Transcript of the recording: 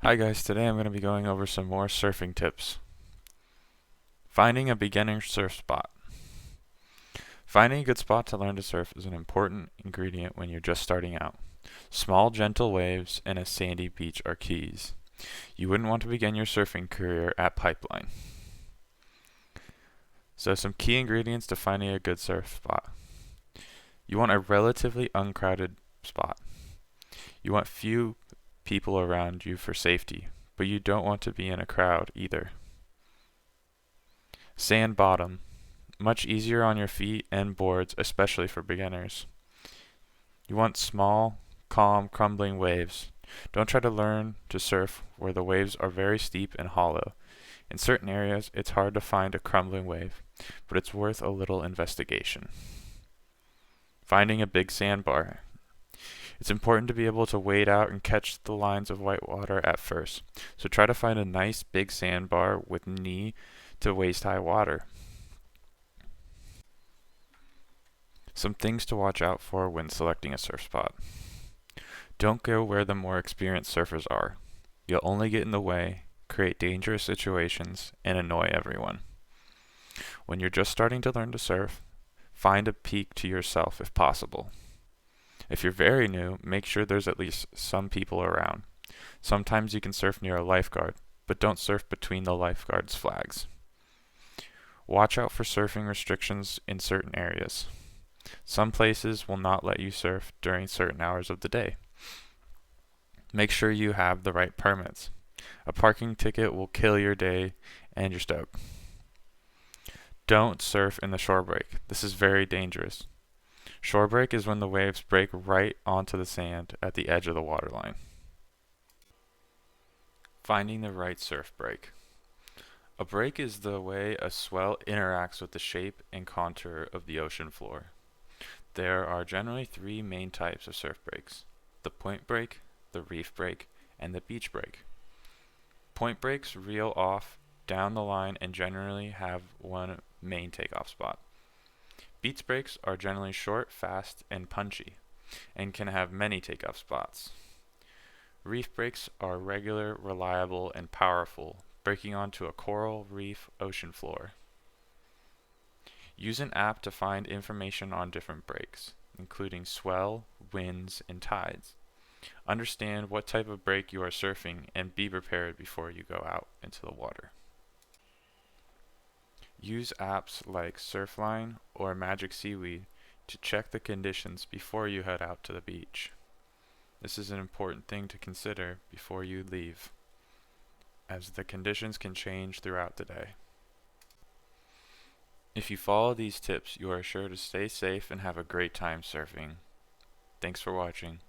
Hi guys, today I'm going to be going over some more surfing tips. Finding a beginner surf spot. Finding a good spot to learn to surf is an important ingredient when you're just starting out. Small, gentle waves and a sandy beach are keys. You wouldn't want to begin your surfing career at Pipeline. So some key ingredients to finding a good surf spot. You want a relatively uncrowded spot. You want few people around you for safety, but you don't want to be in a crowd either. Sand bottom. Much easier on your feet and boards, especially for beginners. You want small, calm, crumbling waves. Don't try to learn to surf where the waves are very steep and hollow. In certain areas, it's hard to find a crumbling wave, but it's worth a little investigation. Finding a big sandbar. It's important to be able to wade out and catch the lines of white water at first, so try to find a nice big sandbar with knee to waist high water. Some things to watch out for when selecting a surf spot. Don't go where the more experienced surfers are. You'll only get in the way, create dangerous situations, and annoy everyone. When you're just starting to learn to surf, find a peak to yourself if possible. If you're very new, make sure there's at least some people around. Sometimes you can surf near a lifeguard, but don't surf between the lifeguard's flags. Watch out for surfing restrictions in certain areas. Some places will not let you surf during certain hours of the day. Make sure you have the right permits. A parking ticket will kill your day and your stoke. Don't surf in the shore break. This is very dangerous. Shore break is when the waves break right onto the sand at the edge of the waterline. Finding the right surf break. A break is the way a swell interacts with the shape and contour of the ocean floor. There are generally three main types of surf breaks: the point break, the reef break, and the beach break. Point breaks reel off down the line and generally have one main takeoff spot. Beach breaks are generally short, fast, and punchy, and can have many takeoff spots. Reef breaks are regular, reliable, and powerful, breaking onto a coral reef ocean floor. Use an app to find information on different breaks, including swell, winds, and tides. Understand what type of break you are surfing and be prepared before you go out into the water. Use apps like Surfline or Magic Seaweed to check the conditions before you head out to the beach. This is an important thing to consider before you leave, as the conditions can change throughout the day. If you follow these tips, you are sure to stay safe and have a great time surfing. Thanks for watching.